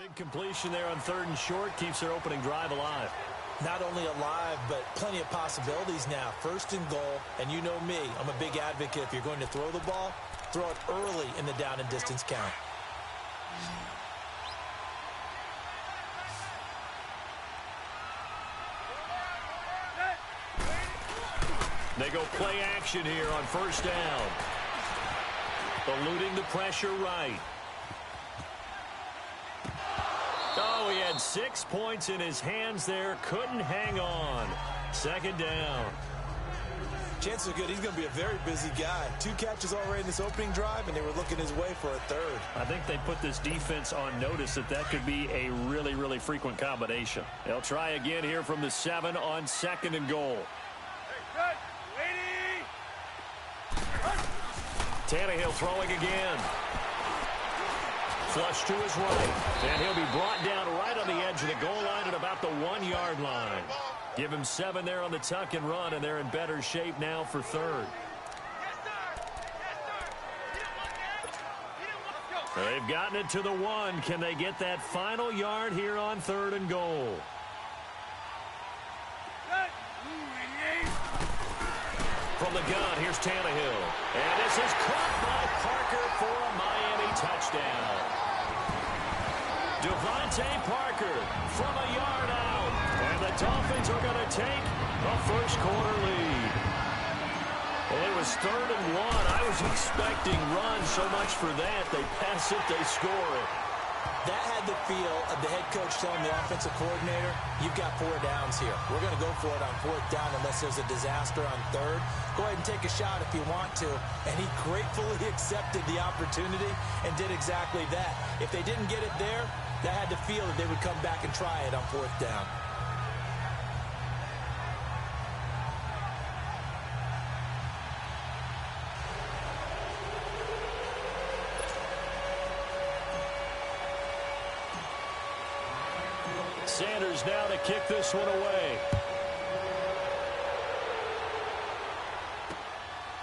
Big completion there on 3rd and short. Keeps their opening drive alive. Not only alive, but plenty of possibilities now. 1st and goal, and you know me. I'm a big advocate. If you're going to throw the ball, throw it early in the down and distance count. They go play action here on 1st down. Eluding the pressure right. Oh, he had 6 points in his hands there. Couldn't hang on. 2nd down. Chances are good he's going to be a very busy guy. 2 catches already in this opening drive, and they were looking his way for a 3rd. I think they put this defense on notice that could be a really, really frequent combination. They'll try again here from the 7 on 2nd and goal. Tannehill throwing again. Flush to his right. And he'll be brought down right on the edge of the goal line at about the 1-yard line. Give him 7 there on the tuck and run, and they're in better shape now for 3rd. They've gotten it to the 1. Can they get that final yard here on 3rd and goal? From the gun, here's Tannehill. And this is caught by Parker for a Miami touchdown. Devontae Parker from a yard out. And the Dolphins are going to take a 1st quarter lead. Well, it was 3rd and 1. I was expecting run so much for that. They pass it, they score it. That had the feel of the head coach telling the offensive coordinator, you've got 4 downs here. We're going to go for it on 4th down unless there's a disaster on 3rd. Go ahead and take a shot if you want to. And he gratefully accepted the opportunity and did exactly that. If they didn't get it there, that had the feel that they would come back and try it on 4th down. Sanders now to kick this one away.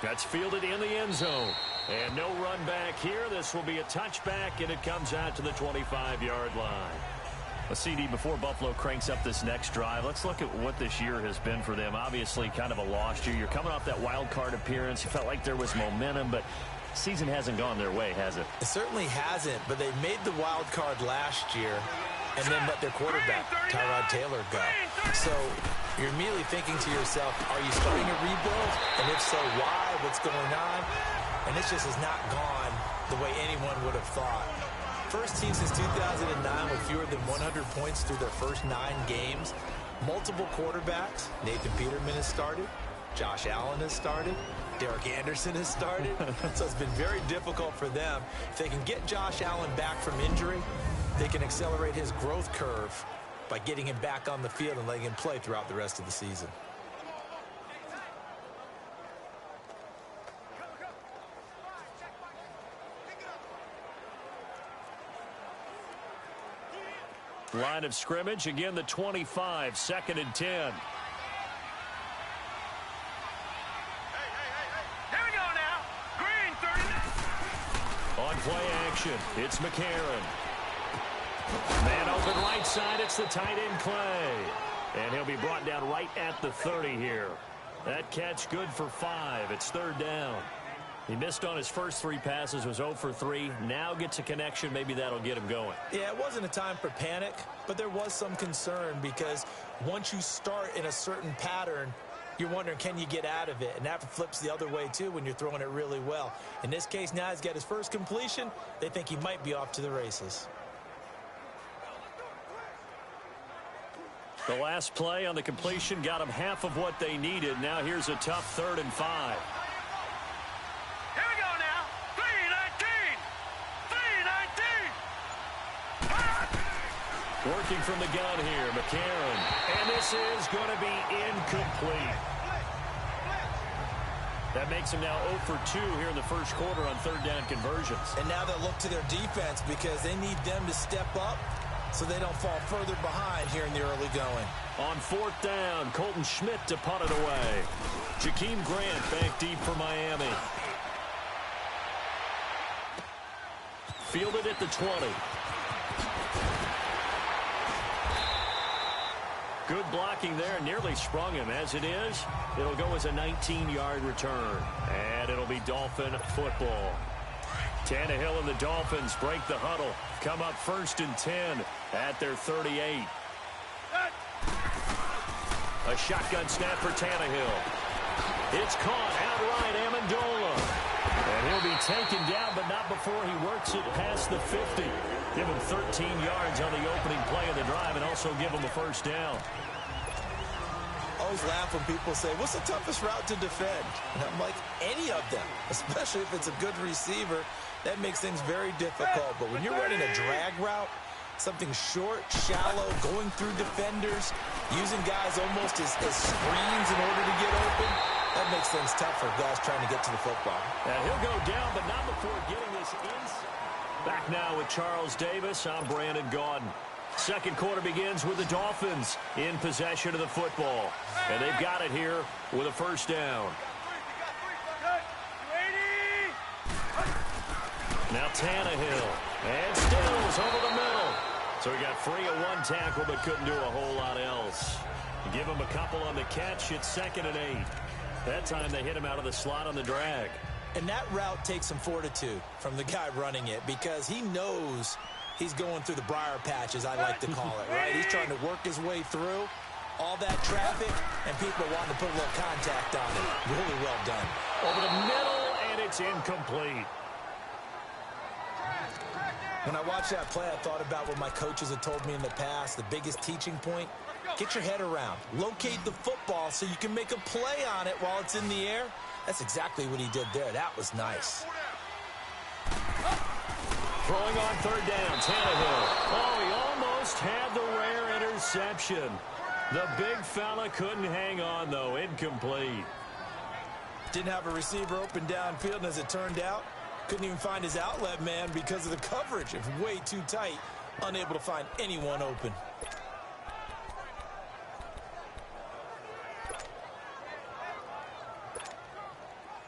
That's fielded in the end zone. And no run back here. This will be a touchback, and it comes out to the 25-yard line. A CD before Buffalo cranks up this next drive. Let's look at what this year has been for them. Obviously, kind of a lost year. You're coming off that wild card appearance. You felt like there was momentum, but season hasn't gone their way, has it? It certainly hasn't, but they made the wild card last year and then let their quarterback, Tyrod Taylor, go. So you're immediately thinking to yourself, are you starting a rebuild? And if so, why? What's going on? And this just has not gone the way anyone would have thought. First team since 2009 with fewer than 100 points through their first 9 games. Multiple quarterbacks. Nathan Peterman has started. Josh Allen has started. Derek Anderson has started. So it's been very difficult for them. If they can get Josh Allen back from injury, they can accelerate his growth curve by getting him back on the field and letting him play throughout the rest of the season. Line of scrimmage, again the 25, 2nd and 10. Here we go now. Green, 39. On play action, it's McCarron. Man open right side, it's the tight end Clay. And he'll be brought down right at the 30 here. That catch good for 5. It's 3rd down. He missed on his first 3 passes, was 0 for 3. Now gets a connection. Maybe that'll get him going. Yeah, it wasn't a time for panic, but there was some concern because once you start in a certain pattern, you're wondering, can you get out of it? And that flips the other way, too, when you're throwing it really well. In this case, now he's got his first completion. They think he might be off to the races. The last play on the completion got them half of what they needed. Now here's a tough 3rd and 5. Here we go now. 3-19. Working from the gun here, McCarron. And this is going to be incomplete. That makes him now 0 for 2 here in the first quarter on 3rd down conversions. And now they'll look to their defense because they need them to step up so they don't fall further behind here in the early going. On 4th down, Colton Schmidt to punt it away. Jakeem Grant back deep for Miami. Fielded at the 20. Good blocking there, nearly sprung him. As it is, it'll go as a 19-yard return. And it'll be Dolphin football. Tannehill and the Dolphins break the huddle. Come up 1st and 10 at their 38. A shotgun snap for Tannehill. It's caught outright, Amendola. And he'll be taken down, but not before he works it past the 50. Give him 13 yards on the opening play of the drive and also give him a first down. I always laugh when people say, what's the toughest route to defend? And I'm like, any of them, especially if it's a good receiver. That makes things very difficult. But when you're running a drag route, something short, shallow, going through defenders, using guys almost as screens in order to get open, that makes things tough for guys trying to get to the football. And he'll go down, but not before getting this inside. Back now with Charles Davis. I'm Brandon Gaudin. Second quarter begins with the Dolphins in possession of the football. And they've got it here with a first down. Now Tannehill. And Stills over the middle. So he got free of one tackle but couldn't do a whole lot else. Give him a couple on the catch. It's 2nd and 8. That time they hit him out of the slot on the drag. And that route takes some fortitude from the guy running it because he knows he's going through the briar patch, as I like to call it, right? He's trying to work his way through all that traffic, and people wanting to put a little contact on it. Really well done. Over the middle, and it's incomplete. When I watched that play, I thought about what my coaches had told me in the past. The biggest teaching point, get your head around. Locate the football so you can make a play on it while it's in the air. That's exactly what he did there. That was nice. Throwing on 3rd down, Tannehill. Oh, he almost had the rare interception. The big fella couldn't hang on, though. Incomplete. Didn't have a receiver open downfield, and as it turned out, couldn't even find his outlet man because of the coverage. It was way too tight. Unable to find anyone open.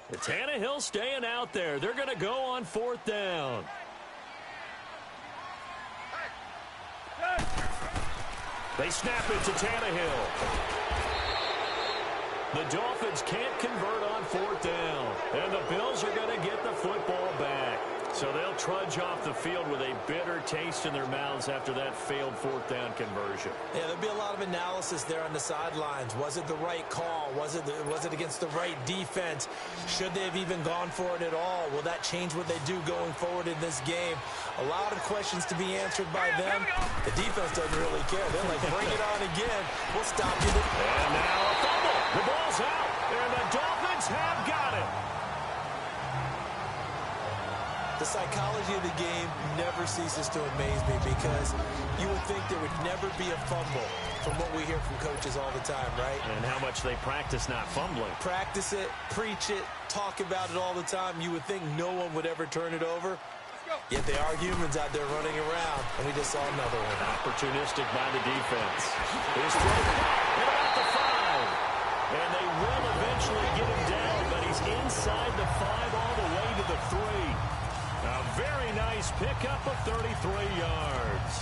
The Tannehill staying out there. They're going to go on 4th down. They snap it to Tannehill. The Dolphins can't convert on 4th down. And the Bills are going to get the football back. So they'll trudge off the field with a bitter taste in their mouths after that failed 4th down conversion. Yeah, there'll be a lot of analysis there on the sidelines. Was it the right call? Was it against the right defense? Should they have even gone for it at all? Will that change what they do going forward in this game? A lot of questions to be answered by them. The defense doesn't really care. They're like, bring it on again. We'll stop you. And now a fumble. The ball's out. And the Dolphins have got it. The psychology of the game never ceases to amaze me because you would think there would never be a fumble from what we hear from coaches all the time, right? And how much they practice not fumbling. Practice it, preach it, talk about it all the time. You would think no one would ever turn it over. Yet they are humans out there running around, and we just saw another one. Opportunistic by the defense. He's thrown at about the 5. And they will eventually get him down, but he's inside the 5 all the way to the 3. A very nice pickup of 33 yards.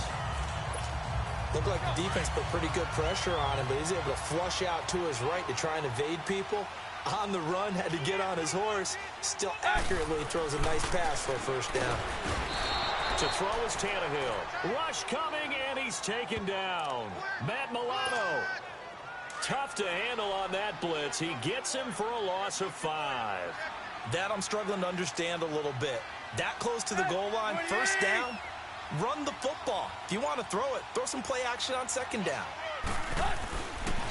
Looked like the defense put pretty good pressure on him, but he's able to flush out to his right to try and evade people. On the run, had to get on his horse. Still accurately throws a nice pass for a first down. To throw is Tannehill. Rush coming, and he's taken down. Matt Milano. Tough to handle on that blitz. He gets him for a loss of 5. That I'm struggling to understand a little bit. That close to the goal line, first down, run the football. If you want to throw it, throw some play action on 2nd down.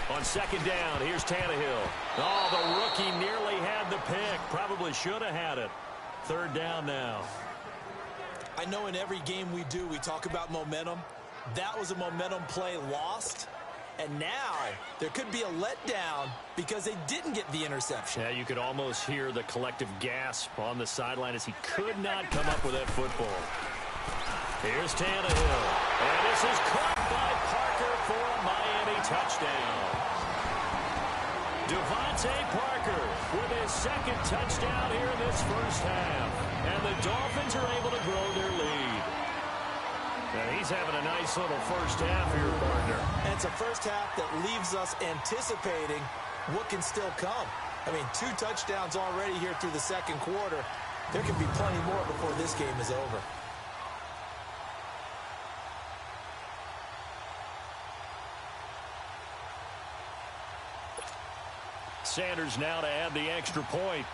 On 2nd down, here's Tannehill. Oh, the rookie nearly had the pick. Probably should have had it. 3rd down now. I know in every game we do, we talk about momentum. That was a momentum play lost. And now there could be a letdown because they didn't get the interception. Yeah, you could almost hear the collective gasp on the sideline as he could not come up with that football. Here's Tannehill. And this is caught by Parker for a Miami touchdown. Devontae Parker with his 2nd touchdown here in this first half. And the Dolphins are able to grow their lead. And he's having a nice little first half here, partner. And it's a first half that leaves us anticipating what can still come. I mean, 2 touchdowns already here through the second quarter. There can be plenty more before this game is over. Sanders now to add the extra point.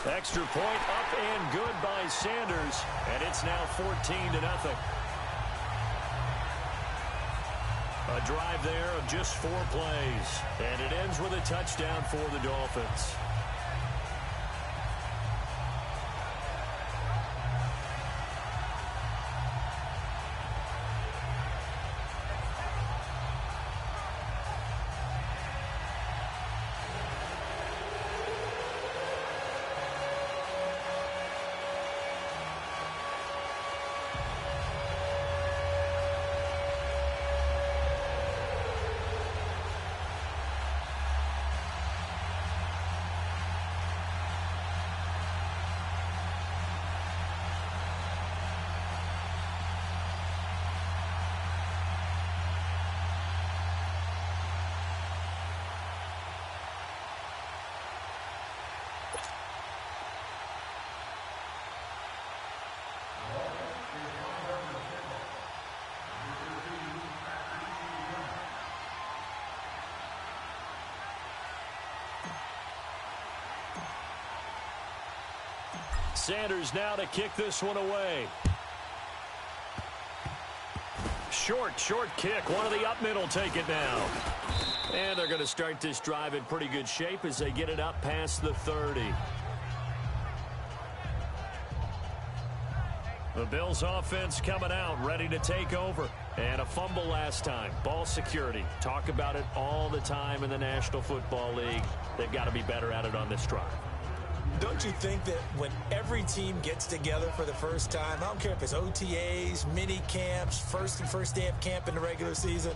Extra point up and good by Sanders, and it's now 14-0. A drive there of just 4 plays, and it ends with a touchdown for the Dolphins. Sanders now to kick this one away. Short kick. One of the up middle take it now. And they're going to start this drive in pretty good shape as they get it up past the 30. The Bills offense coming out, ready to take over. And a fumble last time. Ball security. Talk about it all the time in the National Football League. They've got to be better at it on this drive. Don't you think that when every team gets together for the first time, I don't care if it's OTAs, mini camps, first day of camp in the regular season,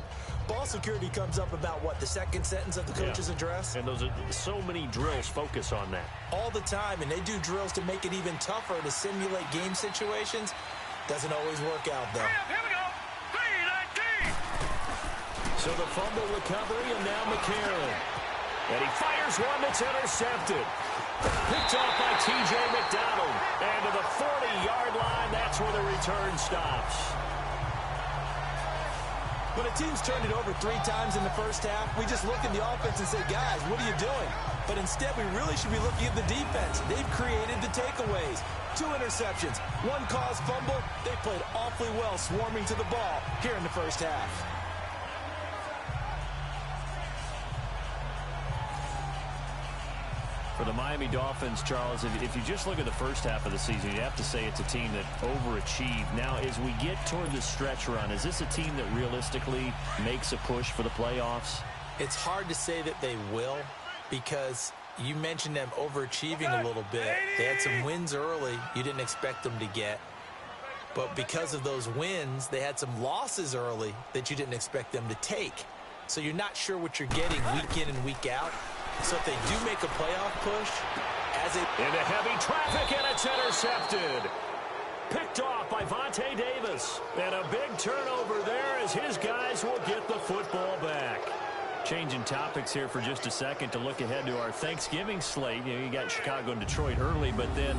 ball security comes up about what, the second sentence of the coach's address? And those are so many drills focus on that. All the time, and they do drills to make it even tougher to simulate game situations. Doesn't always work out, though. Here we go. 3-19. So the fumble recovery, and now McCarron. And he fires one that's intercepted. Picked off by T.J. McDonald. And to the 40-yard line, that's where the return stops. When a team's turned it over 3 times in the first half, we just look at the offense and say, guys, what are you doing? But instead, we really should be looking at the defense. They've created the takeaways. 2 interceptions, 1 caused fumble. They played awfully well swarming to the ball here in the first half. For the Miami Dolphins, Charles, if you just look at the first half of the season, you have to say it's a team that overachieved. Now, as we get toward the stretch run, is this a team that realistically makes a push for the playoffs? It's hard to say that they will, because you mentioned them overachieving a little bit. They had some wins early you didn't expect them to get. But because of those wins, they had some losses early that you didn't expect them to take. So you're not sure what you're getting week in and week out. So if they do make a playoff push, into heavy traffic, and it's intercepted. Picked off by Vontae Davis. And a big turnover there as his guys will get the football back. Changing topics here for just a second to look ahead to our Thanksgiving slate. You got Chicago and Detroit early, but then